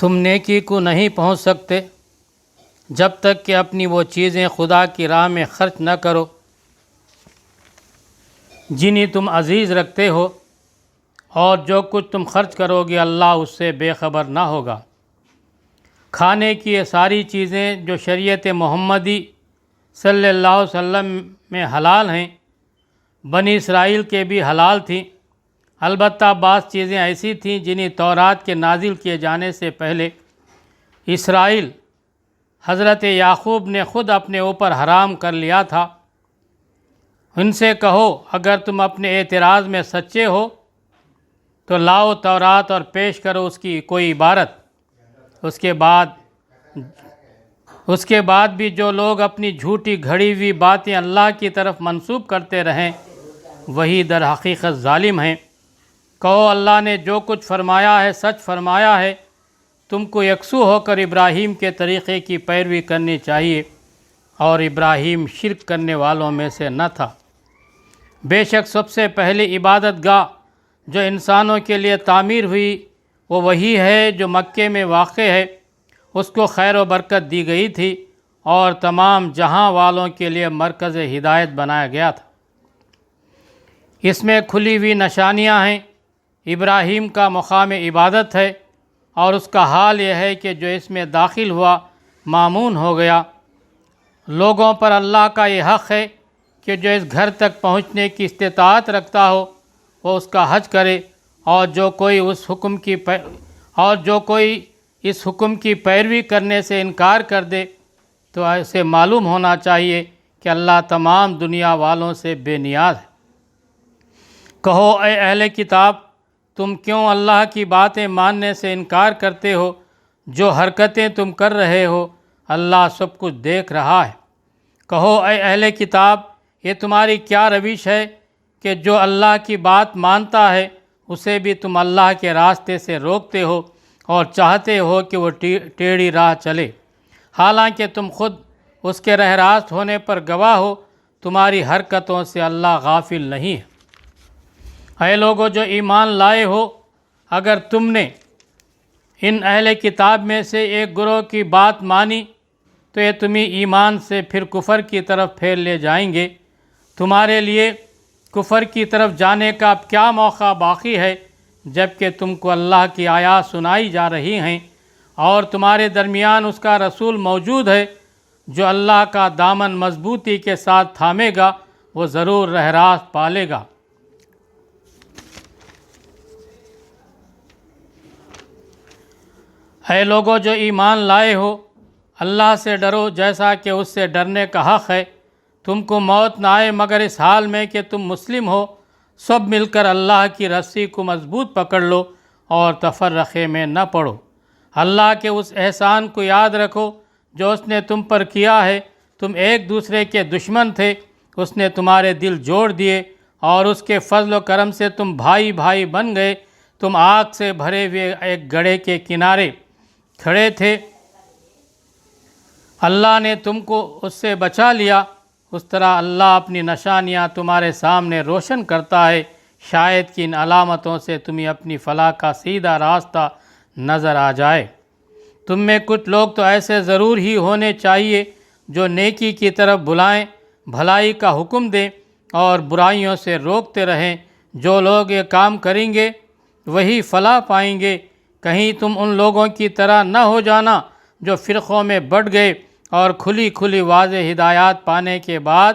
تم نیکی کو نہیں پہنچ سکتے جب تک کہ اپنی وہ چیزیں خدا کی راہ میں خرچ نہ کرو جنہیں تم عزیز رکھتے ہو، اور جو کچھ تم خرچ کرو گے اللہ اس سے بے خبر نہ ہوگا۔ کھانے کی یہ ساری چیزیں جو شریعت محمدی صلی اللہ علیہ وسلم میں حلال ہیں، بنی اسرائیل کے بھی حلال تھیں، البتہ بعض چیزیں ایسی تھیں جنہیں تورات کے نازل کیے جانے سے پہلے اسرائیل حضرت یعقوب نے خود اپنے اوپر حرام کر لیا تھا۔ ان سے کہو اگر تم اپنے اعتراض میں سچے ہو تو لاؤ تورات اور پیش کرو اس کی کوئی عبارت۔ اس کے بعد بھی جو لوگ اپنی جھوٹی گھڑی ہوئی باتیں اللہ کی طرف منسوب کرتے رہیں وہی در حقیقت ظالم ہیں۔ کہو اللہ نے جو کچھ فرمایا ہے سچ فرمایا ہے، تم کو یکسو ہو کر ابراہیم کے طریقے کی پیروی کرنی چاہیے، اور ابراہیم شرک کرنے والوں میں سے نہ تھا۔ بے شک سب سے پہلی عبادت گاہ جو انسانوں کے لیے تعمیر ہوئی وہ وہی ہے جو مکے میں واقع ہے، اس کو خیر و برکت دی گئی تھی اور تمام جہاں والوں کے لیے مرکز ہدایت بنایا گیا تھا۔ اس میں کھلی ہوئی نشانیاں ہیں، ابراہیم کا مقام عبادت ہے، اور اس کا حال یہ ہے کہ جو اس میں داخل ہوا مامون ہو گیا۔ لوگوں پر اللہ کا یہ حق ہے کہ جو اس گھر تک پہنچنے کی استطاعت رکھتا ہو وہ اس کا حج کرے، اور جو کوئی اس حکم کی پیروی کرنے سے انکار کر دے تو اسے معلوم ہونا چاہیے کہ اللہ تمام دنیا والوں سے بے نیاز ہے۔ کہو اے اہل کتاب، تم کیوں اللہ کی باتیں ماننے سے انکار کرتے ہو؟ جو حرکتیں تم کر رہے ہو اللہ سب کچھ دیکھ رہا ہے۔ کہو اے اہل کتاب، یہ تمہاری کیا روش ہے کہ جو اللہ کی بات مانتا ہے اسے بھی تم اللہ کے راستے سے روکتے ہو اور چاہتے ہو کہ وہ ٹیڑھی راہ چلے، حالانکہ تم خود اس کے رہ راست ہونے پر گواہ ہو۔ تمہاری حرکتوں سے اللہ غافل نہیں ہے۔ اے لوگو جو ایمان لائے ہو، اگر تم نے ان اہل کتاب میں سے ایک گروہ کی بات مانی تو یہ تمہیں ایمان سے پھر کفر کی طرف پھیر لے جائیں گے۔ تمہارے لیے کفر کی طرف جانے کا اب کیا موقع باقی ہے جبکہ تم کو اللہ کی آیات سنائی جا رہی ہیں اور تمہارے درمیان اس کا رسول موجود ہے۔ جو اللہ کا دامن مضبوطی کے ساتھ تھامے گا وہ ضرور رہ راست پالے گا۔ اے لوگو جو ایمان لائے ہو، اللہ سے ڈرو جیسا کہ اس سے ڈرنے کا حق ہے۔ تم کو موت نہ آئے مگر اس حال میں کہ تم مسلم ہو۔ سب مل کر اللہ کی رسی کو مضبوط پکڑ لو اور تفرقے میں نہ پڑو۔ اللہ کے اس احسان کو یاد رکھو جو اس نے تم پر کیا ہے۔ تم ایک دوسرے کے دشمن تھے، اس نے تمہارے دل جوڑ دیے، اور اس کے فضل و کرم سے تم بھائی بھائی بن گئے۔ تم آگ سے بھرے ہوئے ایک گڑھے کے کنارے کھڑے تھے، اللہ نے تم کو اس سے بچا لیا۔ اس طرح اللہ اپنی نشانیاں تمہارے سامنے روشن کرتا ہے، شاید کہ ان علامتوں سے تمہیں اپنی فلاح کا سیدھا راستہ نظر آ جائے۔ تم میں کچھ لوگ تو ایسے ضرور ہی ہونے چاہیے جو نیکی کی طرف بلائیں، بھلائی کا حکم دیں اور برائیوں سے روکتے رہیں۔ جو لوگ یہ کام کریں گے وہی فلاح پائیں گے۔ کہیں تم ان لوگوں کی طرح نہ ہو جانا جو فرقوں میں بٹ گئے اور کھلی کھلی واضح ہدایات پانے کے بعد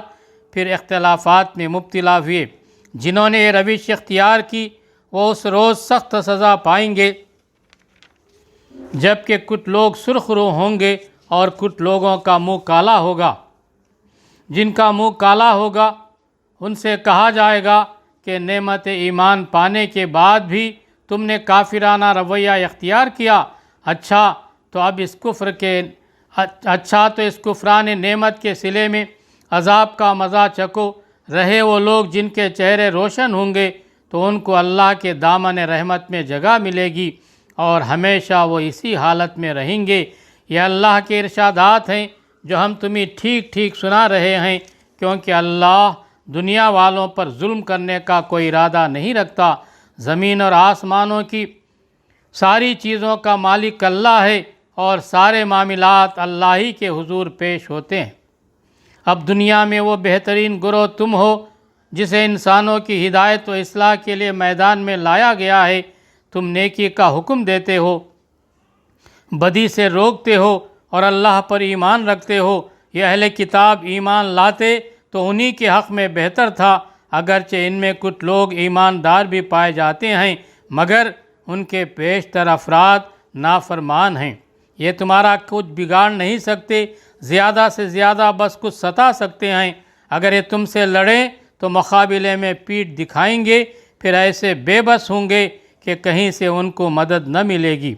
پھر اختلافات میں مبتلا ہوئے۔ جنہوں نے یہ روش اختیار کی وہ اس روز سخت سزا پائیں گے جبکہ کچھ لوگ سرخ رو ہوں گے اور کچھ لوگوں کا منہ کالا ہوگا۔ جن کا منہ کالا ہوگا ان سے کہا جائے گا کہ نعمت ایمان پانے کے بعد بھی تم نے کافرانہ رویہ اختیار کیا۔ اچھا تو اس کفران نعمت کے صلے میں عذاب کا مزہ چکو۔ رہے وہ لوگ جن کے چہرے روشن ہوں گے تو ان کو اللہ کے دامن رحمت میں جگہ ملے گی اور ہمیشہ وہ اسی حالت میں رہیں گے۔ یہ اللہ کے ارشادات ہیں جو ہم تمہیں ٹھیک ٹھیک سنا رہے ہیں، کیونکہ اللہ دنیا والوں پر ظلم کرنے کا کوئی ارادہ نہیں رکھتا۔ زمین اور آسمانوں کی ساری چیزوں کا مالک اللہ ہے اور سارے معاملات اللہ ہی کے حضور پیش ہوتے ہیں۔ اب دنیا میں وہ بہترین گروہ تم ہو جسے انسانوں کی ہدایت و اصلاح کے لیے میدان میں لایا گیا ہے۔ تم نیکی کا حکم دیتے ہو، بدی سے روکتے ہو اور اللہ پر ایمان رکھتے ہو۔ یہ اہل کتاب ایمان لاتے تو انہی کے حق میں بہتر تھا، اگرچہ ان میں کچھ لوگ ایماندار بھی پائے جاتے ہیں مگر ان کے بیشتر افراد نافرمان ہیں۔ یہ تمہارا کچھ بگاڑ نہیں سکتے، زیادہ سے زیادہ بس کچھ ستا سکتے ہیں۔ اگر یہ تم سے لڑیں تو مقابلے میں پیٹھ دکھائیں گے، پھر ایسے بے بس ہوں گے کہ کہیں سے ان کو مدد نہ ملے گی۔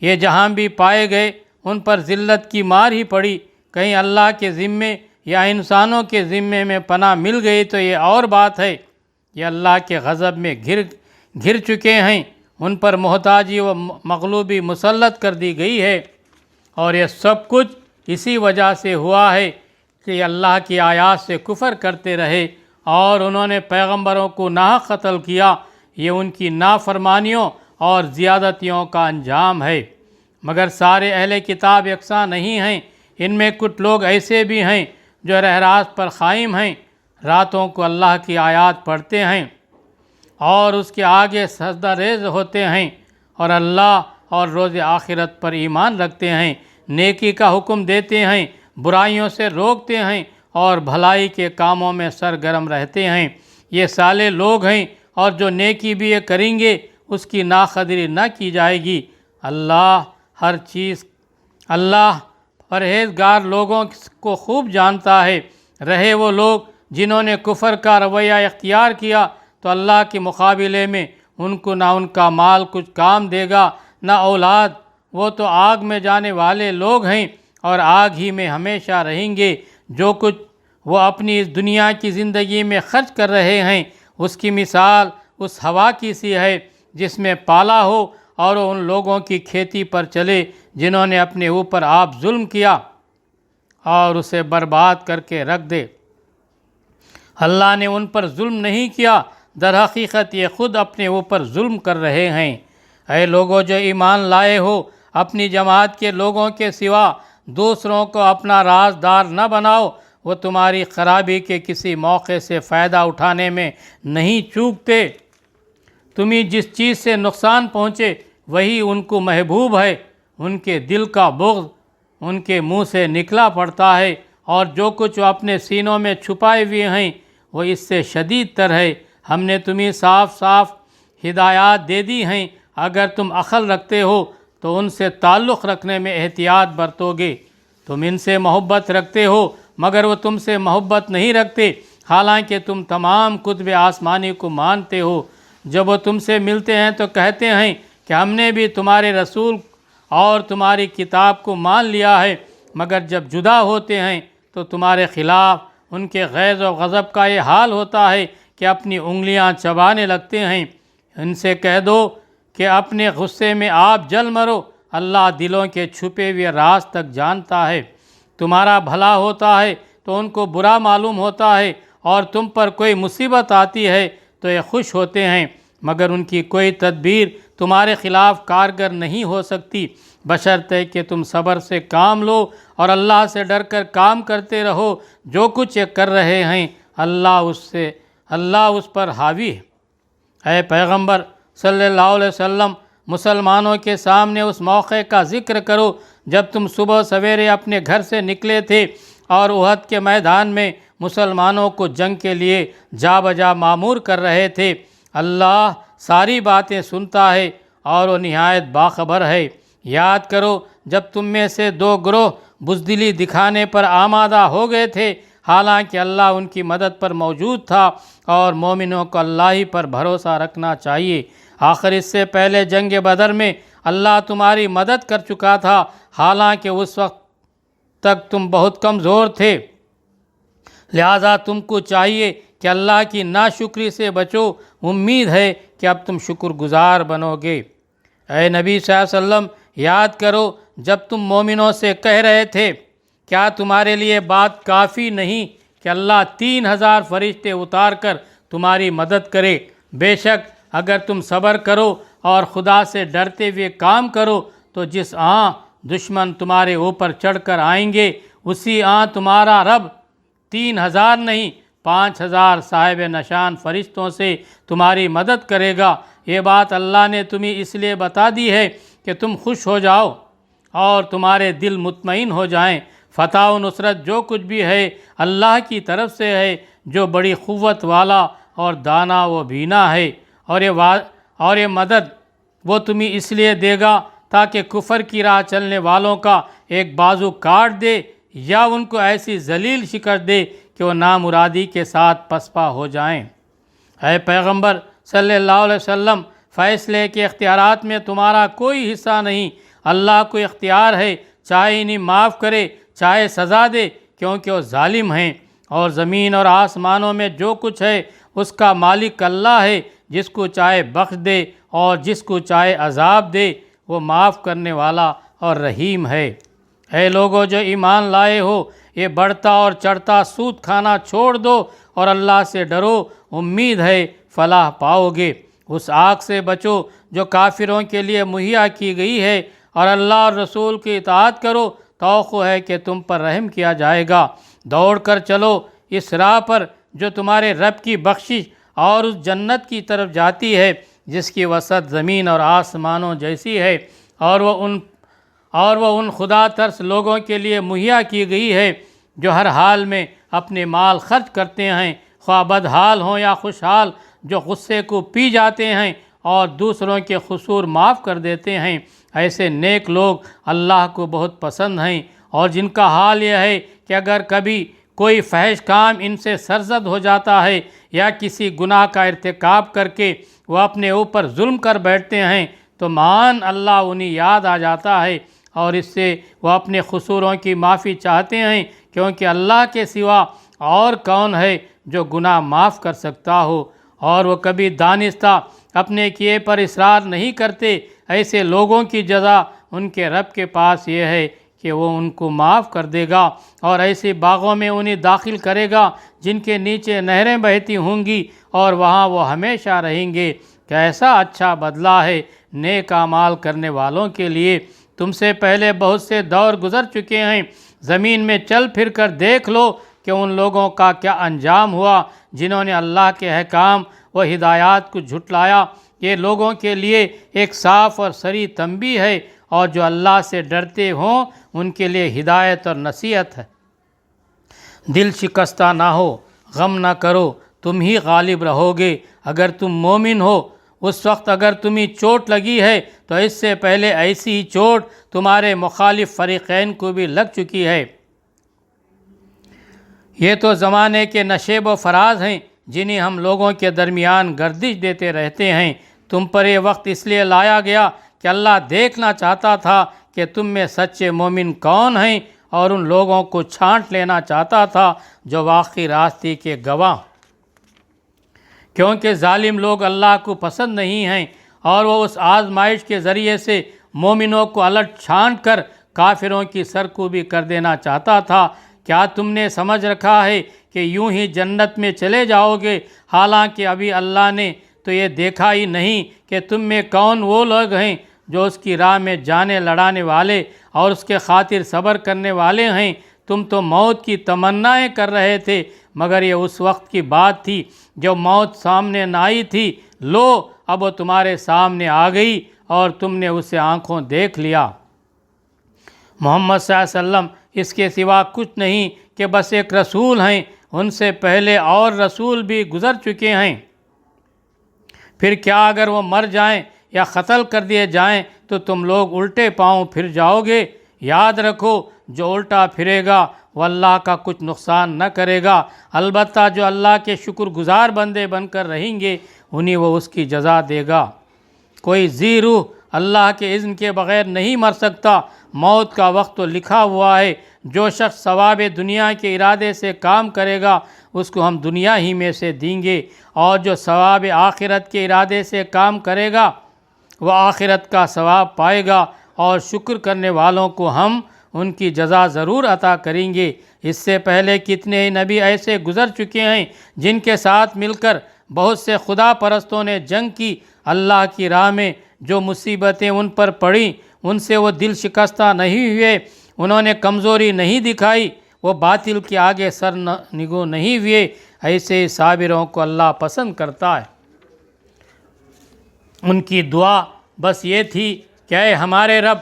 یہ جہاں بھی پائے گئے ان پر ذلت کی مار ہی پڑی، کہیں اللہ کے ذمے یا انسانوں کے ذمے میں پناہ مل گئی تو یہ اور بات ہے۔ یہ اللہ کے غضب میں گھر چکے ہیں، ان پر محتاجی و مغلوبی مسلط کر دی گئی ہے، اور یہ سب کچھ اسی وجہ سے ہوا ہے کہ یہ اللہ کی آیات سے کفر کرتے رہے اور انہوں نے پیغمبروں کو ناحق قتل کیا۔ یہ ان کی نافرمانیوں اور زیادتیوں کا انجام ہے۔ مگر سارے اہل کتاب یکساں نہیں ہیں، ان میں کچھ لوگ ایسے بھی ہیں جو راہ راست پر قائم ہیں، راتوں کو اللہ کی آیات پڑھتے ہیں اور اس کے آگے سجدہ ریز ہوتے ہیں، اور اللہ اور روز آخرت پر ایمان رکھتے ہیں، نیکی کا حکم دیتے ہیں، برائیوں سے روکتے ہیں اور بھلائی کے کاموں میں سرگرم رہتے ہیں۔ یہ صالح لوگ ہیں، اور جو نیکی بھی یہ کریں گے اس کی ناقدری نہ کی جائے گی۔ اللہ پرہیزگار لوگوں کو خوب جانتا ہے۔ رہے وہ لوگ جنہوں نے کفر کا رویہ اختیار کیا تو اللہ کے مقابلے میں ان کو نہ ان کا مال کچھ کام دے گا نہ اولاد، وہ تو آگ میں جانے والے لوگ ہیں اور آگ ہی میں ہمیشہ رہیں گے۔ جو کچھ وہ اپنی اس دنیا کی زندگی میں خرچ کر رہے ہیں اس کی مثال اس ہوا کی سی ہے جس میں پالا ہو اور وہ ان لوگوں کی کھیتی پر چلے جنہوں نے اپنے اوپر آپ ظلم کیا اور اسے برباد کر کے رکھ دے۔ اللہ نے ان پر ظلم نہیں کیا، در حقیقت یہ خود اپنے اوپر ظلم کر رہے ہیں۔ اے لوگو جو ایمان لائے ہو، اپنی جماعت کے لوگوں کے سوا دوسروں کو اپنا رازدار نہ بناؤ، وہ تمہاری خرابی کے کسی موقع سے فائدہ اٹھانے میں نہیں چوکتے۔ تمہیں جس چیز سے نقصان پہنچے وہی ان کو محبوب ہے، ان کے دل کا بغض ان کے منہ سے نکلا پڑتا ہے، اور جو کچھ وہ اپنے سینوں میں چھپائے ہوئے ہیں وہ اس سے شدید تر ہے۔ ہم نے تمہیں صاف صاف ہدایات دے دی ہیں، اگر تم عقل رکھتے ہو تو ان سے تعلق رکھنے میں احتیاط برتو گے۔ تم ان سے محبت رکھتے ہو مگر وہ تم سے محبت نہیں رکھتے، حالانکہ تم تمام کتب آسمانی کو مانتے ہو۔ جب وہ تم سے ملتے ہیں تو کہتے ہیں کہ ہم نے بھی تمہارے رسول اور تمہاری کتاب کو مان لیا ہے، مگر جب جدا ہوتے ہیں تو تمہارے خلاف ان کے غیظ و غضب کا یہ حال ہوتا ہے کہ اپنی انگلیاں چبانے لگتے ہیں۔ ان سے کہہ دو کہ اپنے غصے میں آپ جل مرو، اللہ دلوں کے چھپے ہوئے راز تک جانتا ہے۔ تمہارا بھلا ہوتا ہے تو ان کو برا معلوم ہوتا ہے، اور تم پر کوئی مصیبت آتی ہے تو یہ خوش ہوتے ہیں، مگر ان کی کوئی تدبیر تمہارے خلاف کارگر نہیں ہو سکتی، بشرطے کہ تم صبر سے کام لو اور اللہ سے ڈر کر کام کرتے رہو۔ جو کچھ یہ کر رہے ہیں اللہ اس پر حاوی ہے۔ اے پیغمبر صلی اللہ علیہ وسلم، مسلمانوں کے سامنے اس موقع کا ذکر کرو جب تم صبح سویرے اپنے گھر سے نکلے تھے اور احد کے میدان میں مسلمانوں کو جنگ کے لیے جا بجا مامور کر رہے تھے۔ اللہ ساری باتیں سنتا ہے اور وہ نہایت باخبر ہے۔ یاد کرو جب تم میں سے دو گروہ بزدلی دکھانے پر آمادہ ہو گئے تھے، حالانکہ اللہ ان کی مدد پر موجود تھا، اور مومنوں کو اللہ ہی پر بھروسہ رکھنا چاہیے۔ آخر اس سے پہلے جنگ بدر میں اللہ تمہاری مدد کر چکا تھا، حالانکہ اس وقت تک تم بہت کمزور تھے، لہذا تم کو چاہیے کہ اللہ کی ناشکری سے بچو۔ امید ہے کہ اب تم شکر گزار بنو گے۔ اے نبی صلی اللہ علیہ وسلم، یاد کرو جب تم مومنوں سے کہہ رہے تھے کیا تمہارے لیے بات کافی نہیں کہ اللہ 3000 فرشتے اتار کر تمہاری مدد کرے؟ بے شک اگر تم صبر کرو اور خدا سے ڈرتے ہوئے کام کرو تو جس دشمن تمہارے اوپر چڑھ کر آئیں گے اسی تمہارا رب 3000 نہیں 5000 صاحب نشان فرشتوں سے تمہاری مدد کرے گا۔ یہ بات اللہ نے تمہیں اس لیے بتا دی ہے کہ تم خوش ہو جاؤ اور تمہارے دل مطمئن ہو جائیں۔ فتح و نصرت جو کچھ بھی ہے اللہ کی طرف سے ہے، جو بڑی قوت والا اور دانا و بینا ہے، اور یہ مدد وہ تمہیں اس لیے دے گا تاکہ کفر کی راہ چلنے والوں کا ایک بازو کاٹ دے یا ان کو ایسی ذلیل شکست دے کہ وہ نامرادی کے ساتھ پسپا ہو جائیں۔ اے پیغمبر صلی اللہ علیہ وسلم، فیصلے کے اختیارات میں تمہارا کوئی حصہ نہیں، اللہ کو اختیار ہے، چاہے انہیں معاف کرے چاہے سزا دے، کیونکہ وہ ظالم ہیں۔ اور زمین اور آسمانوں میں جو کچھ ہے اس کا مالک اللہ ہے، جس کو چاہے بخش دے اور جس کو چاہے عذاب دے، وہ معاف کرنے والا اور رحیم ہے۔ اے لوگو جو ایمان لائے ہو، یہ بڑھتا اور چڑھتا سود کھانا چھوڑ دو اور اللہ سے ڈرو، امید ہے فلاح پاؤ گے۔ اس آگ سے بچو جو کافروں کے لیے مہیا کی گئی ہے، اور اللہ اور رسول کی اطاعت کرو، توقع ہے کہ تم پر رحم کیا جائے گا۔ دوڑ کر چلو اس راہ پر جو تمہارے رب کی بخشش اور اس جنت کی طرف جاتی ہے جس کی وسعت زمین اور آسمانوں جیسی ہے، اور وہ ان خدا ترس لوگوں کے لیے مہیا کی گئی ہے جو ہر حال میں اپنے مال خرچ کرتے ہیں، خواہ بدحال ہوں یا خوشحال، جو غصے کو پی جاتے ہیں اور دوسروں کے قصور معاف کر دیتے ہیں۔ ایسے نیک لوگ اللہ کو بہت پسند ہیں، اور جن کا حال یہ ہے کہ اگر کبھی کوئی فحش کام ان سے سرزد ہو جاتا ہے یا کسی گناہ کا ارتکاب کر کے وہ اپنے اوپر ظلم کر بیٹھتے ہیں تو مان اللہ انہیں یاد آ جاتا ہے اور اس سے وہ اپنے قصوروں کی معافی چاہتے ہیں، کیونکہ اللہ کے سوا اور کون ہے جو گناہ معاف کر سکتا ہو، اور وہ کبھی دانستہ اپنے کیے پر اصرار نہیں کرتے۔ ایسے لوگوں کی جزا ان کے رب کے پاس یہ ہے کہ وہ ان کو معاف کر دے گا اور ایسے باغوں میں انہیں داخل کرے گا جن کے نیچے نہریں بہتی ہوں گی، اور وہاں وہ ہمیشہ رہیں گے۔ کیسا اچھا بدلہ ہے نیک اعمال کرنے والوں کے لیے۔ تم سے پہلے بہت سے دور گزر چکے ہیں، زمین میں چل پھر کر دیکھ لو کہ ان لوگوں کا کیا انجام ہوا جنہوں نے اللہ کے احکام و ہدایات کو جھٹلایا۔ یہ لوگوں کے لیے ایک صاف اور صریح تنبیہ ہے، اور جو اللہ سے ڈرتے ہوں ان کے لیے ہدایت اور نصیحت ہے۔ دل شکستہ نہ ہو، غم نہ کرو، تم ہی غالب رہو گے اگر تم مومن ہو۔ اس وقت اگر تمہیں چوٹ لگی ہے تو اس سے پہلے ایسی ہی چوٹ تمہارے مخالف فریقین کو بھی لگ چکی ہے۔ یہ تو زمانے کے نشیب و فراز ہیں جنہیں ہم لوگوں کے درمیان گردش دیتے رہتے ہیں۔ تم پر یہ وقت اس لیے لایا گیا کہ اللہ دیکھنا چاہتا تھا کہ تم میں سچے مومن کون ہیں، اور ان لوگوں کو چھانٹ لینا چاہتا تھا جو واقعی راستے کے گواہ، کیونکہ ظالم لوگ اللہ کو پسند نہیں ہیں، اور وہ اس آزمائش کے ذریعے سے مومنوں کو الٹ چھانٹ کر کافروں کی سرکوبی کر دینا چاہتا تھا۔ کیا تم نے سمجھ رکھا ہے کہ یوں ہی جنت میں چلے جاؤ گے، حالانکہ ابھی اللہ نے تو یہ دیکھا ہی نہیں کہ تم میں کون وہ لوگ ہیں جو اس کی راہ میں جانیں لڑانے والے اور اس کے خاطر صبر کرنے والے ہیں۔ تم تو موت کی تمنائیں کر رہے تھے، مگر یہ اس وقت کی بات تھی جب موت سامنے نہ آئی تھی۔ لو اب وہ تمہارے سامنے آ گئی اور تم نے اسے آنکھوں دیکھ لیا۔ محمد صلی اللہ علیہ وسلم اس کے سوا کچھ نہیں کہ بس ایک رسول ہیں، ان سے پہلے اور رسول بھی گزر چکے ہیں۔ پھر کیا اگر وہ مر جائیں یا قتل کر دیے جائیں تو تم لوگ الٹے پاؤں پھر جاؤ گے؟ یاد رکھو جو الٹا پھرے گا وہ اللہ کا کچھ نقصان نہ کرے گا، البتہ جو اللہ کے شکر گزار بندے بن کر رہیں گے انہیں وہ اس کی جزا دے گا۔ کوئی ذی روح اللہ کے اذن کے بغیر نہیں مر سکتا، موت کا وقت تو لکھا ہوا ہے۔ جو شخص ثواب دنیا کے ارادے سے کام کرے گا اس کو ہم دنیا ہی میں سے دیں گے، اور جو ثواب آخرت کے ارادے سے کام کرے گا وہ آخرت کا ثواب پائے گا، اور شکر کرنے والوں کو ہم ان کی جزا ضرور عطا کریں گے۔ اس سے پہلے کتنے ہی نبی ایسے گزر چکے ہیں جن کے ساتھ مل کر بہت سے خدا پرستوں نے جنگ کی، اللہ کی راہ میں جو مصیبتیں ان پر پڑیں ان سے وہ دل شکستہ نہیں ہوئے، انہوں نے کمزوری نہیں دکھائی، وہ باطل کے آگے سر نگو نہیں ہوئے، ایسے صابروں کو اللہ پسند کرتا ہے۔ ان کی دعا بس یہ تھی کہ اے ہمارے رب،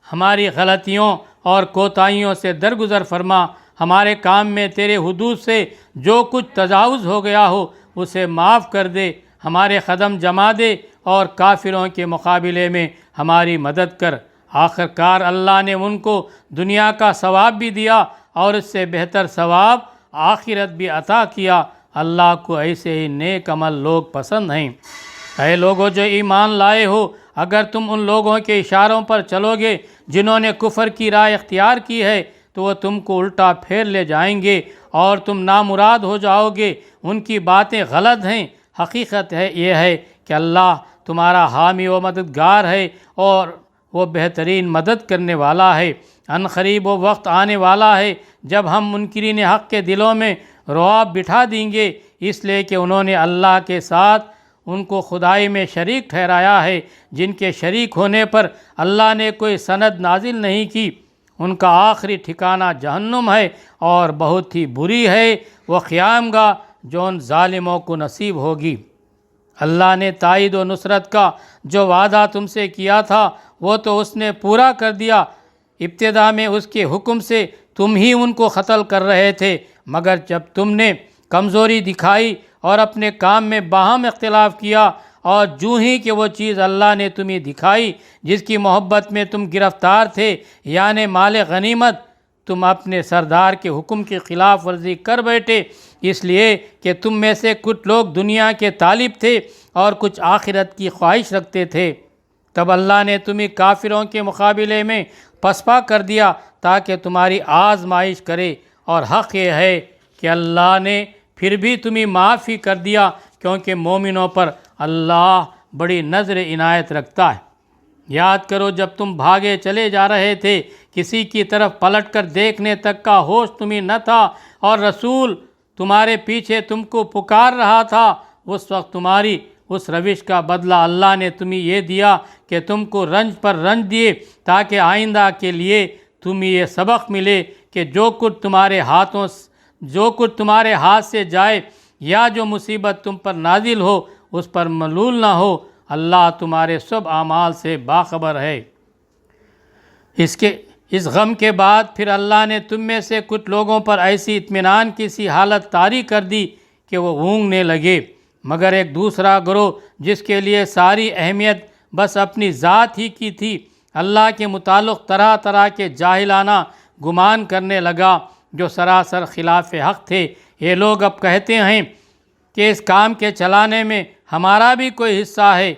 ہماری غلطیوں اور کوتاہیوں سے درگزر فرما، ہمارے کام میں تیرے حدود سے جو کچھ تجاوز ہو گیا ہو اسے معاف کر دے، ہمارے قدم جما دے اور کافروں کے مقابلے میں ہماری مدد کر۔ آخر کار اللہ نے ان کو دنیا کا ثواب بھی دیا اور اس سے بہتر ثواب آخرت بھی عطا کیا۔ اللہ کو ایسے ہی نیک عمل لوگ پسند ہیں۔ اے لوگوں جو ایمان لائے ہو، اگر تم ان لوگوں کے اشاروں پر چلو گے جنہوں نے کفر کی راہ اختیار کی ہے تو وہ تم کو الٹا پھیر لے جائیں گے اور تم نامراد ہو جاؤ گے۔ ان کی باتیں غلط ہیں، حقیقت ہے یہ ہے کہ اللہ تمہارا حامی و مددگار ہے اور وہ بہترین مدد کرنے والا ہے۔ ان قریب وہ وقت آنے والا ہے جب ہم منکرین حق کے دلوں میں رعب بٹھا دیں گے، اس لیے کہ انہوں نے اللہ کے ساتھ ان کو خدائی میں شریک ٹھہرایا ہے، جن کے شریک ہونے پر اللہ نے کوئی سند نازل نہیں کی۔ ان کا آخری ٹھکانہ جہنم ہے اور بہت ہی بری ہے وہ قیامگاہ جو ان ظالموں کو نصیب ہوگی۔ اللہ نے تائید و نصرت کا جو وعدہ تم سے کیا تھا وہ تو اس نے پورا کر دیا۔ ابتدا میں اس کے حکم سے تم ہی ان کو قتل کر رہے تھے، مگر جب تم نے کمزوری دکھائی اور اپنے کام میں باہم اختلاف کیا اور جو ہی کہ وہ چیز اللہ نے تمہیں دکھائی جس کی محبت میں تم گرفتار تھے، یعنی مال غنیمت، تم اپنے سردار کے حکم کی خلاف ورزی کر بیٹھے، اس لیے کہ تم میں سے کچھ لوگ دنیا کے طالب تھے اور کچھ آخرت کی خواہش رکھتے تھے۔ تب اللہ نے تمہیں کافروں کے مقابلے میں پسپا کر دیا تاکہ تمہاری آزمائش کرے، اور حق یہ ہے کہ اللہ نے پھر بھی تمہیں معاف ہی کر دیا کیونکہ مومنوں پر اللہ بڑی نظر عنایت رکھتا ہے۔ یاد کرو جب تم بھاگے چلے جا رہے تھے، کسی کی طرف پلٹ کر دیکھنے تک کا ہوش تمہیں نہ تھا اور رسول تمہارے پیچھے تم کو پکار رہا تھا، اس وقت تمہاری اس روش کا بدلہ اللہ نے تمہیں یہ دیا کہ تم کو رنج پر رنج دیے تاکہ آئندہ کے لیے تمہیں یہ سبق ملے کہ جو کچھ تمہارے ہاتھ سے جائے یا جو مصیبت تم پر نازل ہو اس پر ملول نہ ہو، اللہ تمہارے سب اعمال سے باخبر ہے۔ اس غم کے بعد پھر اللہ نے تم میں سے کچھ لوگوں پر ایسی اطمینان کی سی حالت طاری کر دی کہ وہ اونگنے لگے، مگر ایک دوسرا گروہ جس کے لیے ساری اہمیت بس اپنی ذات ہی کی تھی، اللہ کے متعلق طرح طرح کے جاہلانہ گمان کرنے لگا جو سراسر خلاف حق تھے۔ یہ لوگ اب کہتے ہیں کہ اس کام کے چلانے میں ہمارا بھی کوئی حصہ ہے۔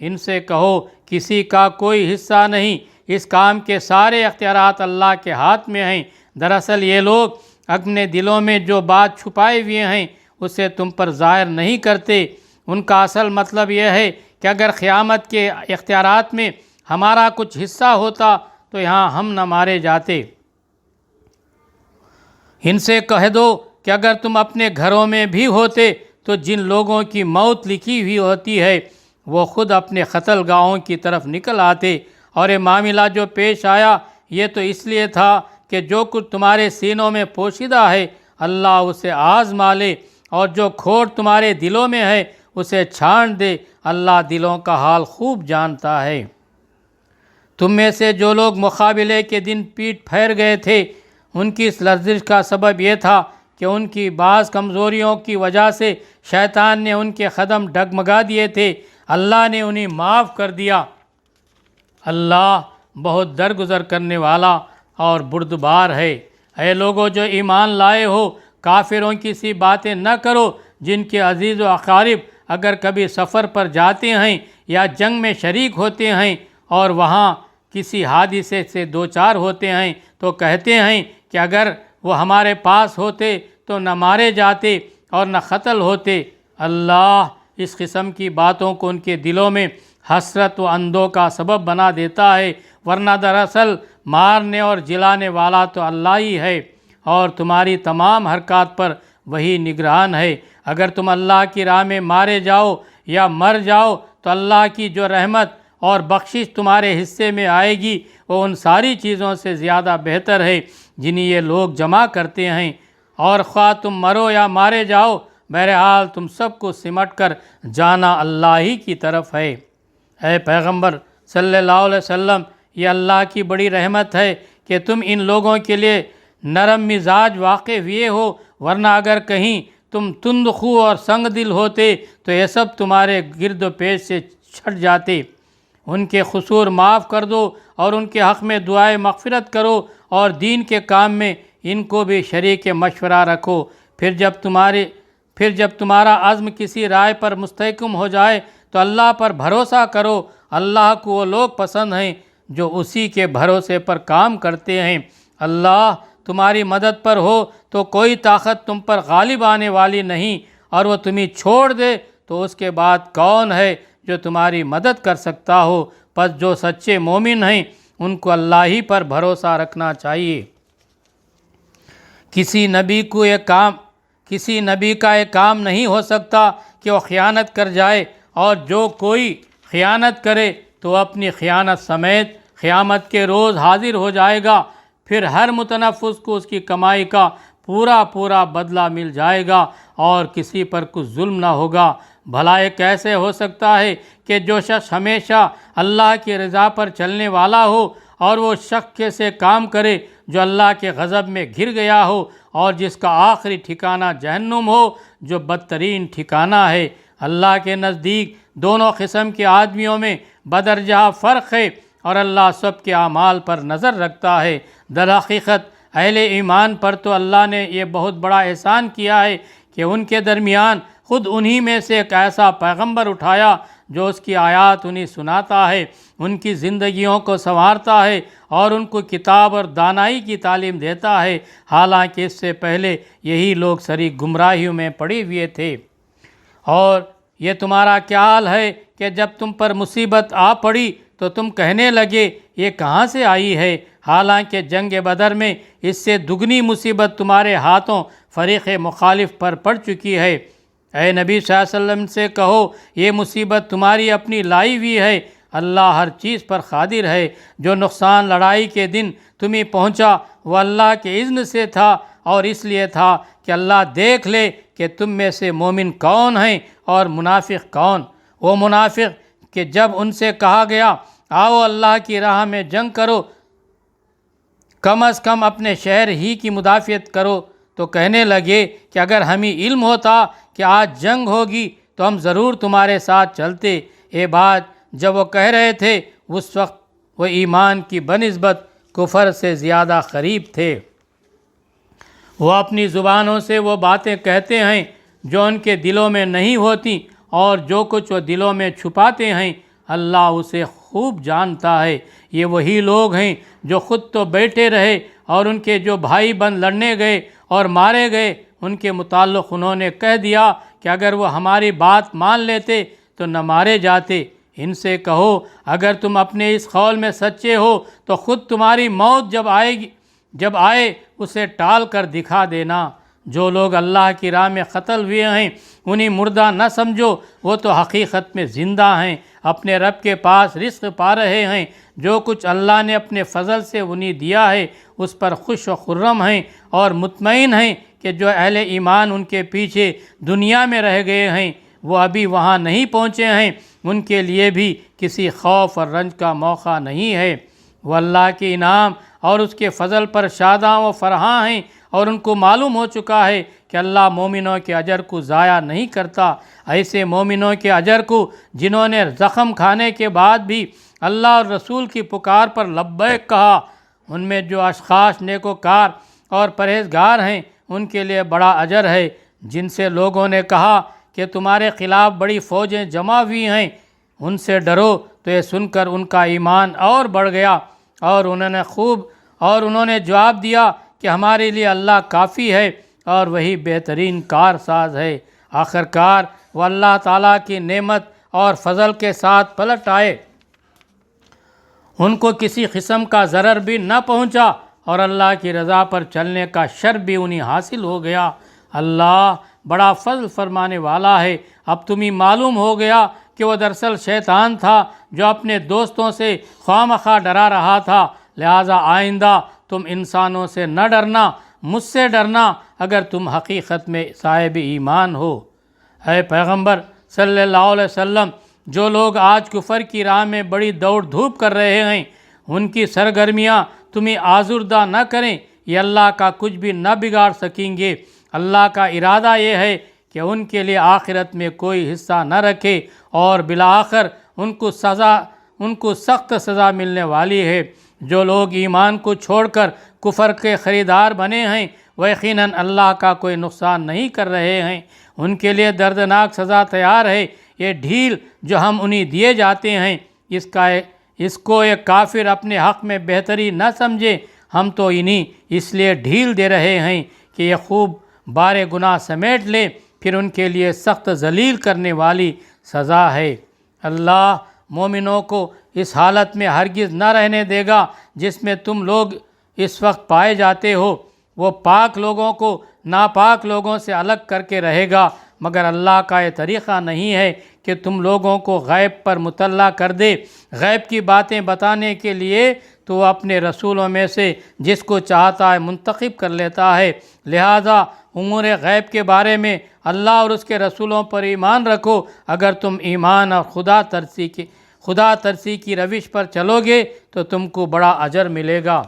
ان سے کہو کسی کا کوئی حصہ نہیں، اس کام کے سارے اختیارات اللہ کے ہاتھ میں ہیں۔ دراصل یہ لوگ اپنے دلوں میں جو بات چھپائے ہوئے ہیں اسے تم پر ظاہر نہیں کرتے۔ ان کا اصل مطلب یہ ہے کہ اگر قیامت کے اختیارات میں ہمارا کچھ حصہ ہوتا تو یہاں ہم نہ مارے جاتے۔ ان سے کہہ دو کہ اگر تم اپنے گھروں میں بھی ہوتے تو جن لوگوں کی موت لکھی ہوئی ہوتی ہے وہ خود اپنے قتل گاہوں کی طرف نکل آتے، اور یہ معاملہ جو پیش آیا یہ تو اس لیے تھا کہ جو کچھ تمہارے سینوں میں پوشیدہ ہے اللہ اسے آزما لے، اور جو کھوٹ تمہارے دلوں میں ہے اسے چھان دے۔ اللہ دلوں کا حال خوب جانتا ہے۔ تم میں سے جو لوگ مقابلے کے دن پیٹ پھیر گئے تھے ان کی اس لرزش کا سبب یہ تھا کہ ان کی بعض کمزوریوں کی وجہ سے شیطان نے ان کے قدم ڈگمگا دیے تھے۔ اللہ نے انہیں معاف کر دیا۔ اللہ بہت درگزر کرنے والا اور بردبار ہے۔ اے لوگو جو ایمان لائے ہو، کافروں کی سی باتیں نہ کرو جن کے عزیز و اقارب اگر کبھی سفر پر جاتے ہیں یا جنگ میں شریک ہوتے ہیں اور وہاں کسی حادثے سے دوچار ہوتے ہیں تو کہتے ہیں کہ اگر وہ ہمارے پاس ہوتے تو نہ مارے جاتے اور نہ قتل ہوتے۔ اللہ اس قسم کی باتوں کو ان کے دلوں میں حسرت و اندوہ کا سبب بنا دیتا ہے، ورنہ دراصل مارنے اور جلانے والا تو اللہ ہی ہے، اور تمہاری تمام حرکات پر وہی نگران ہے۔ اگر تم اللہ کی راہ میں مارے جاؤ یا مر جاؤ تو اللہ کی جو رحمت اور بخشش تمہارے حصے میں آئے گی وہ ان ساری چیزوں سے زیادہ بہتر ہے جنہیں یہ لوگ جمع کرتے ہیں۔ اور خواہ تم مرو یا مارے جاؤ، بہرحال تم سب کو سمٹ کر جانا اللہ ہی کی طرف ہے۔ اے پیغمبر صلی اللہ علیہ وسلم، یہ اللہ کی بڑی رحمت ہے کہ تم ان لوگوں کے لیے نرم مزاج واقع ہوئے ہو، ورنہ اگر کہیں تم تند خو اور سنگ دل ہوتے تو یہ سب تمہارے گرد و پیش سے چھٹ جاتے۔ ان کے قصور معاف کر دو اور ان کے حق میں دعائے مغفرت کرو، اور دین کے کام میں ان کو بھی شریک مشورہ رکھو۔ پھر جب تمہارا عزم کسی رائے پر مستحکم ہو جائے تو اللہ پر بھروسہ کرو۔ اللہ کو وہ لوگ پسند ہیں جو اسی کے بھروسے پر کام کرتے ہیں۔ اللہ تمہاری مدد پر ہو تو کوئی طاقت تم پر غالب آنے والی نہیں، اور وہ تمہیں چھوڑ دے تو اس کے بعد کون ہے جو تمہاری مدد کر سکتا ہو؟ پس جو سچے مومن ہیں ان کو اللہ ہی پر بھروسہ رکھنا چاہیے۔ کسی نبی کا یہ کام نہیں ہو سکتا کہ وہ خیانت کر جائے، اور جو کوئی خیانت کرے تو اپنی خیانت سمیت قیامت کے روز حاضر ہو جائے گا۔ پھر ہر متنفس کو اس کی کمائی کا پورا بدلہ مل جائے گا، اور کسی پر کچھ ظلم نہ ہوگا۔ بھلا یہ کیسے ہو سکتا ہے کہ جو شخص ہمیشہ اللہ کی رضا پر چلنے والا ہو اور وہ شخص سے کام کرے جو اللہ کے غضب میں گر گیا ہو، اور جس کا آخری ٹھکانہ جہنم ہو جو بدترین ٹھکانہ ہے۔ اللہ کے نزدیک دونوں قسم کے آدمیوں میں بدرجہ فرق ہے، اور اللہ سب کے اعمال پر نظر رکھتا ہے۔ در حقیقت اہل ایمان پر تو اللہ نے یہ بہت بڑا احسان کیا ہے کہ ان کے درمیان خود انہی میں سے ایک ایسا پیغمبر اٹھایا جو اس کی آیات انہیں سناتا ہے، ان کی زندگیوں کو سنوارتا ہے، اور ان کو کتاب اور دانائی کی تعلیم دیتا ہے، حالانکہ اس سے پہلے یہی لوگ سری گمراہیوں میں پڑے ہوئے تھے۔ اور یہ تمہارا کیا حال ہے کہ جب تم پر مصیبت آ پڑی تو تم کہنے لگے یہ کہاں سے آئی ہے، حالانکہ جنگ بدر میں اس سے دگنی مصیبت تمہارے ہاتھوں فریق مخالف پر پڑ چکی ہے۔ اے نبی صلی اللہ علیہ وسلم سے کہو یہ مصیبت تمہاری اپنی لائی ہوئی ہے، اللہ ہر چیز پر قادر ہے۔ جو نقصان لڑائی کے دن تمہیں پہنچا وہ اللہ کے اذن سے تھا، اور اس لیے تھا کہ اللہ دیکھ لے کہ تم میں سے مومن کون ہیں اور منافق کون۔ وہ منافق کہ جب ان سے کہا گیا آؤ اللہ کی راہ میں جنگ کرو، کم از کم اپنے شہر ہی کی مدافعت کرو، تو کہنے لگے کہ اگر ہمیں علم ہوتا کہ آج جنگ ہوگی تو ہم ضرور تمہارے ساتھ چلتے۔ یہ بات جب وہ کہہ رہے تھے اس وقت وہ ایمان کی بنسبت کفر سے زیادہ قریب تھے۔ وہ اپنی زبانوں سے وہ باتیں کہتے ہیں جو ان کے دلوں میں نہیں ہوتی، اور جو کچھ وہ دلوں میں چھپاتے ہیں اللہ اسے خوب جانتا ہے۔ یہ وہی لوگ ہیں جو خود تو بیٹھے رہے، اور ان کے جو بھائی بند لڑنے گئے اور مارے گئے ان کے متعلق انہوں نے کہہ دیا کہ اگر وہ ہماری بات مان لیتے تو نہ مارے جاتے۔ ان سے کہو اگر تم اپنے اس قول میں سچے ہو تو خود تمہاری موت جب آئے اسے ٹال کر دکھا دینا۔ جو لوگ اللہ کی راہ میں قتل ہوئے ہیں انہیں مردہ نہ سمجھو، وہ تو حقیقت میں زندہ ہیں، اپنے رب کے پاس رزق پا رہے ہیں۔ جو کچھ اللہ نے اپنے فضل سے انہیں دیا ہے اس پر خوش و خرم ہیں، اور مطمئن ہیں کہ جو اہل ایمان ان کے پیچھے دنیا میں رہ گئے ہیں وہ ابھی وہاں نہیں پہنچے ہیں، ان کے لیے بھی کسی خوف اور رنج کا موقع نہیں ہے۔ وہ اللہ کے انعام اور اس کے فضل پر شاداں و فرحاں ہیں، اور ان کو معلوم ہو چکا ہے کہ اللہ مومنوں کے اجر کو ضائع نہیں کرتا۔ ایسے مومنوں کے اجر کو جنہوں نے زخم کھانے کے بعد بھی اللہ اور رسول کی پکار پر لبیک کہا، ان میں جو اشخاص نیکوکار اور پرہیزگار ہیں ان کے لیے بڑا اجر ہے۔ جن سے لوگوں نے کہا کہ تمہارے خلاف بڑی فوجیں جمع ہوئی ہیں، ان سے ڈرو، تو یہ سن کر ان کا ایمان اور بڑھ گیا، اور انہوں نے جواب دیا کہ ہمارے لیے اللہ کافی ہے اور وہی بہترین کارساز ہے۔ آخرکار وہ اللہ تعالیٰ کی نعمت اور فضل کے ساتھ پلٹ آئے، ان کو کسی قسم کا ضرر بھی نہ پہنچا، اور اللہ کی رضا پر چلنے کا شرف بھی انہیں حاصل ہو گیا۔ اللہ بڑا فضل فرمانے والا ہے۔ اب تمہیں معلوم ہو گیا کہ وہ دراصل شیطان تھا جو اپنے دوستوں سے خواہ ڈرا رہا تھا، لہٰذا آئندہ تم انسانوں سے نہ ڈرنا، مجھ سے ڈرنا اگر تم حقیقت میں صاحب ایمان ہو۔ اے پیغمبر صلی اللہ علیہ وسلم، جو لوگ آج کفر کی راہ میں بڑی دوڑ دھوپ کر رہے ہیں، ان کی سرگرمیاں تمہیں آزردہ نہ کریں، یہ اللہ کا کچھ بھی نہ بگاڑ سکیں گے۔ اللہ کا ارادہ یہ ہے کہ ان کے لیے آخرت میں کوئی حصہ نہ رکھے اور بالآخر ان کو سخت سزا ملنے والی ہے۔ جو لوگ ایمان کو چھوڑ کر کفر کے خریدار بنے ہیں، وہ یقیناً اللہ کا کوئی نقصان نہیں کر رہے ہیں، ان کے لیے دردناک سزا تیار ہے۔ یہ ڈھیل جو ہم انہیں دیے جاتے ہیں، اس کو ایک کافر اپنے حق میں بہتری نہ سمجھے، ہم تو انہیں اس لیے ڈھیل دے رہے ہیں کہ یہ خوب بارے گناہ سمیٹ لے، پھر ان کے لیے سخت ذلیل کرنے والی سزا ہے۔ اللہ مومنوں کو اس حالت میں ہرگز نہ رہنے دے گا جس میں تم لوگ اس وقت پائے جاتے ہو۔ وہ پاک لوگوں کو ناپاک لوگوں سے الگ کر کے رہے گا، مگر اللہ کا یہ طریقہ نہیں ہے کہ تم لوگوں کو غیب پر مطلع کر دے۔ غیب کی باتیں بتانے کے لیے تو وہ اپنے رسولوں میں سے جس کو چاہتا ہے منتخب کر لیتا ہے، لہٰذا امور غیب کے بارے میں اللہ اور اس کے رسولوں پر ایمان رکھو۔ اگر تم ایمان اور خدا ترسی کی روش پر چلو گے تو تم کو بڑا اجر ملے گا۔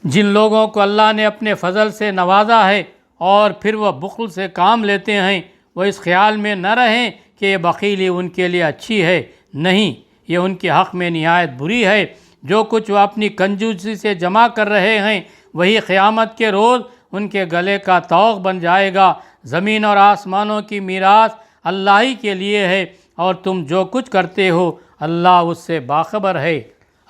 جن لوگوں کو اللہ نے اپنے فضل سے نوازا ہے اور پھر وہ بخل سے کام لیتے ہیں، وہ اس خیال میں نہ رہیں کہ یہ بخیلی ان کے لیے اچھی ہے، نہیں، یہ ان کے حق میں نہایت بری ہے۔ جو کچھ وہ اپنی کنجوسی سے جمع کر رہے ہیں، وہی قیامت کے روز ان کے گلے کا طوق بن جائے گا۔ زمین اور آسمانوں کی میراث اللہ ہی کے لیے ہے، اور تم جو کچھ کرتے ہو اللہ اس سے باخبر ہے۔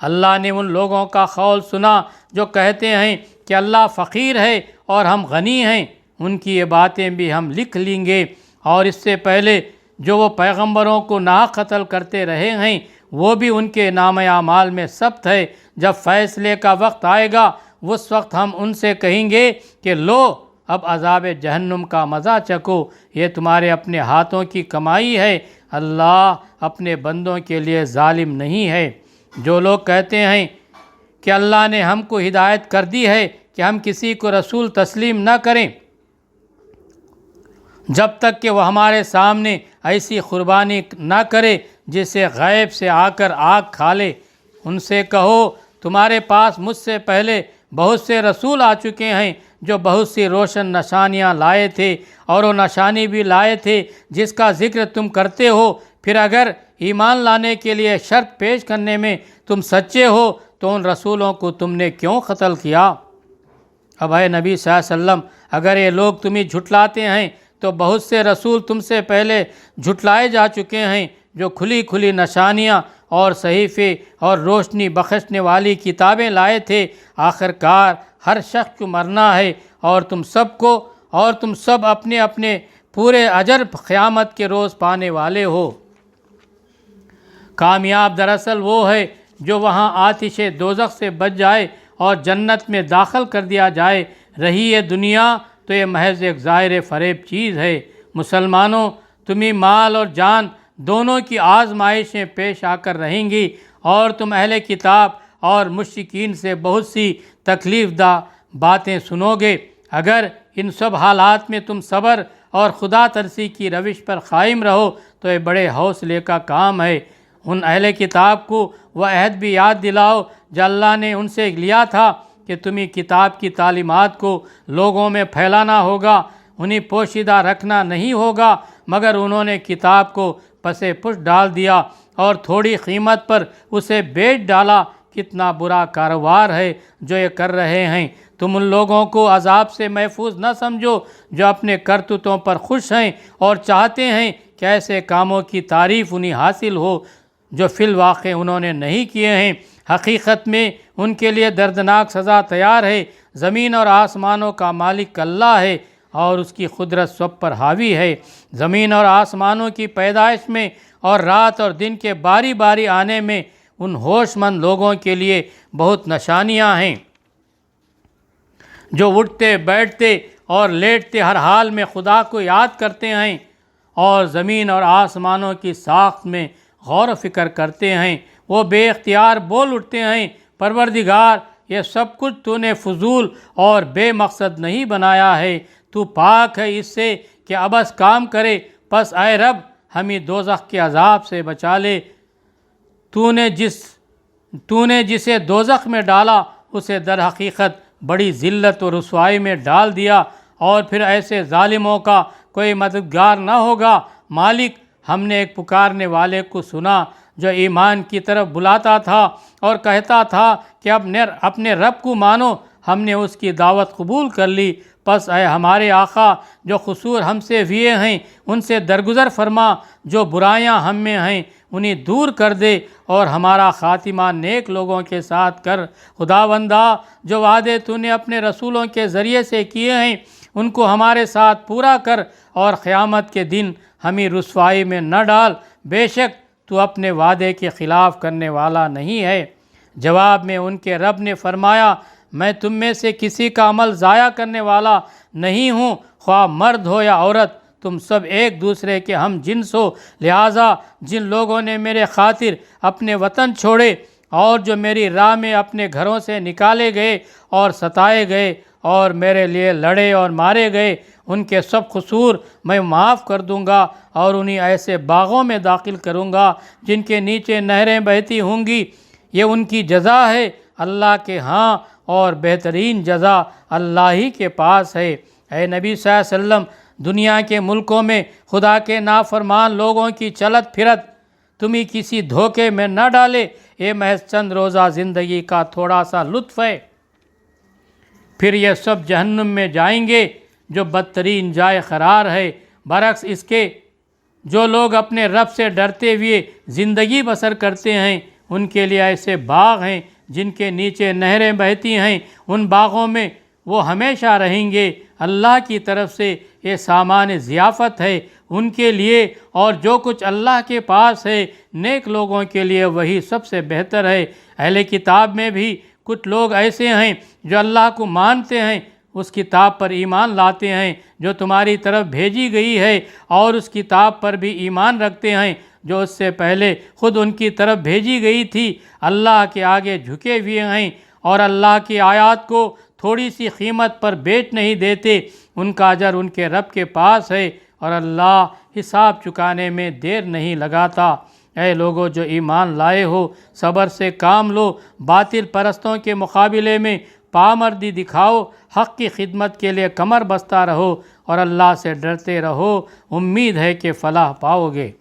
اللہ نے ان لوگوں کا قول سنا جو کہتے ہیں کہ اللہ فقیر ہے اور ہم غنی ہیں، ان کی یہ باتیں بھی ہم لکھ لیں گے، اور اس سے پہلے جو وہ پیغمبروں کو ناحق قتل کرتے رہے ہیں وہ بھی ان کے نام اعمال میں ثبت ہے۔ جب فیصلے کا وقت آئے گا اس وقت ہم ان سے کہیں گے کہ لو اب عذاب جہنم کا مزہ چکھو، یہ تمہارے اپنے ہاتھوں کی کمائی ہے، اللہ اپنے بندوں کے لیے ظالم نہیں ہے۔ جو لوگ کہتے ہیں کہ اللہ نے ہم کو ہدایت کر دی ہے کہ ہم کسی کو رسول تسلیم نہ کریں جب تک کہ وہ ہمارے سامنے ایسی قربانی نہ کرے جسے غیب سے آ کر آگ کھا لے، ان سے کہو تمہارے پاس مجھ سے پہلے بہت سے رسول آ چکے ہیں جو بہت سی روشن نشانیاں لائے تھے، اور وہ نشانی بھی لائے تھے جس کا ذکر تم کرتے ہو، پھر اگر ایمان لانے کے لیے شرط پیش کرنے میں تم سچے ہو تو ان رسولوں کو تم نے کیوں قتل کیا؟ اب اے نبی صلی اللہ علیہ وسلم، اگر یہ لوگ تمہیں جھٹلاتے ہیں تو بہت سے رسول تم سے پہلے جھٹلائے جا چکے ہیں جو کھلی کھلی نشانیاں اور صحیفے اور روشنی بخشنے والی کتابیں لائے تھے۔ آخرکار ہر شخص کو مرنا ہے، اور تم سب اپنے اپنے پورے اجر قیامت کے روز پانے والے ہو۔ کامیاب دراصل وہ ہے جو وہاں آتش دوزخ سے بچ جائے اور جنت میں داخل کر دیا جائے۔ رہی یہ دنیا تو یہ محض ایک ظاہر فریب چیز ہے۔ مسلمانوں، تمہیں مال اور جان دونوں کی آزمائشیں پیش آ کر رہیں گی، اور تم اہل کتاب اور مشرکین سے بہت سی تکلیف دہ باتیں سنو گے۔ اگر ان سب حالات میں تم صبر اور خدا ترسی کی روش پر قائم رہو تو یہ بڑے حوصلے کا کام ہے۔ ان اہل کتاب کو وہ عہد بھی یاد دلاؤ جو اللہ نے ان سے لیا تھا کہ تمہیں کتاب کی تعلیمات کو لوگوں میں پھیلانا ہوگا، انہیں پوشیدہ رکھنا نہیں ہوگا، مگر انہوں نے کتاب کو پسے پش ڈال دیا اور تھوڑی قیمت پر اسے بیچ ڈالا۔ کتنا برا کاروبار ہے جو یہ کر رہے ہیں۔ تم ان لوگوں کو عذاب سے محفوظ نہ سمجھو جو اپنے کرتوتوں پر خوش ہیں اور چاہتے ہیں کہ ایسے کاموں کی تعریف انہیں حاصل ہو جو فی الواقع انہوں نے نہیں کیے ہیں۔ حقیقت میں ان کے لیے دردناک سزا تیار ہے۔ زمین اور آسمانوں کا مالک اللہ ہے اور اس کی قدرت سب پر حاوی ہے۔ زمین اور آسمانوں کی پیدائش میں اور رات اور دن کے باری باری آنے میں ان ہوش مند لوگوں کے لیے بہت نشانیاں ہیں جو اٹھتے بیٹھتے اور لیٹتے ہر حال میں خدا کو یاد کرتے ہیں اور زمین اور آسمانوں کی ساخت میں غور و فکر کرتے ہیں، وہ بے اختیار بول اٹھتے ہیں، پروردگار یہ سب کچھ تو نے فضول اور بے مقصد نہیں بنایا ہے، تو پاک ہے اس سے کہ عبث کام کرے، پس اے رب ہمیں دوزخ کے عذاب سے بچا لے۔ تو نے جسے دوزخ میں ڈالا اسے در حقیقت بڑی ذلت و رسوائی میں ڈال دیا، اور پھر ایسے ظالموں کا کوئی مددگار نہ ہوگا۔ مالک، ہم نے ایک پکارنے والے کو سنا جو ایمان کی طرف بلاتا تھا اور کہتا تھا کہ اپنے رب کو مانو، ہم نے اس کی دعوت قبول کر لی، پس اے ہمارے آقا جو قصور ہم سے ہوئے ہیں ان سے درگزر فرما، جو برائیاں ہم میں ہیں انہیں دور کر دے اور ہمارا خاتمہ نیک لوگوں کے ساتھ کر۔ خداوندا، جو وعدے تو نے اپنے رسولوں کے ذریعے سے کیے ہیں ان کو ہمارے ساتھ پورا کر، اور قیامت کے دن ہمیں رسوائی میں نہ ڈال، بے شک تو اپنے وعدے کے خلاف کرنے والا نہیں ہے۔ جواب میں ان کے رب نے فرمایا، میں تم میں سے کسی کا عمل ضائع کرنے والا نہیں ہوں، خواہ مرد ہو یا عورت، تم سب ایک دوسرے کے ہم جنس ہو، لہٰذا جن لوگوں نے میرے خاطر اپنے وطن چھوڑے اور جو میری راہ میں اپنے گھروں سے نکالے گئے اور ستائے گئے اور میرے لیے لڑے اور مارے گئے، ان کے سب قصور میں معاف کر دوں گا اور انہیں ایسے باغوں میں داخل کروں گا جن کے نیچے نہریں بہتی ہوں گی، یہ ان کی جزا ہے اللہ کے ہاں، اور بہترین جزا اللہ ہی کے پاس ہے۔ اے نبی صلی اللہ علیہ وسلم، دنیا کے ملکوں میں خدا کے نافرمان لوگوں کی چلت پھرت تمہیں کسی دھوکے میں نہ ڈالے، یہ محض چند روزہ زندگی کا تھوڑا سا لطف ہے، پھر یہ سب جہنم میں جائیں گے جو بدترین جائے قرار ہے۔ برعکس اس کے جو لوگ اپنے رب سے ڈرتے ہوئے زندگی بسر کرتے ہیں ان کے لیے ایسے باغ ہیں جن کے نیچے نہریں بہتی ہیں، ان باغوں میں وہ ہمیشہ رہیں گے، اللہ کی طرف سے یہ سامان ضیافت ہے ان کے لیے، اور جو کچھ اللہ کے پاس ہے نیک لوگوں کے لیے وہی سب سے بہتر ہے۔ اہل کتاب میں بھی کچھ لوگ ایسے ہیں جو اللہ کو مانتے ہیں، اس کتاب پر ایمان لاتے ہیں جو تمہاری طرف بھیجی گئی ہے، اور اس کتاب پر بھی ایمان رکھتے ہیں جو اس سے پہلے خود ان کی طرف بھیجی گئی تھی، اللہ کے آگے جھکے ہوئے ہیں اور اللہ کی آیات کو تھوڑی سی قیمت پر بیچ نہیں دیتے، ان کا اجر ان کے رب کے پاس ہے، اور اللہ حساب چکانے میں دیر نہیں لگاتا۔ اے لوگو جو ایمان لائے ہو، صبر سے کام لو، باطل پرستوں کے مقابلے میں پامردی دکھاؤ، حق کی خدمت کے لیے کمر بستہ رہو اور اللہ سے ڈرتے رہو، امید ہے کہ فلاح پاؤ گے۔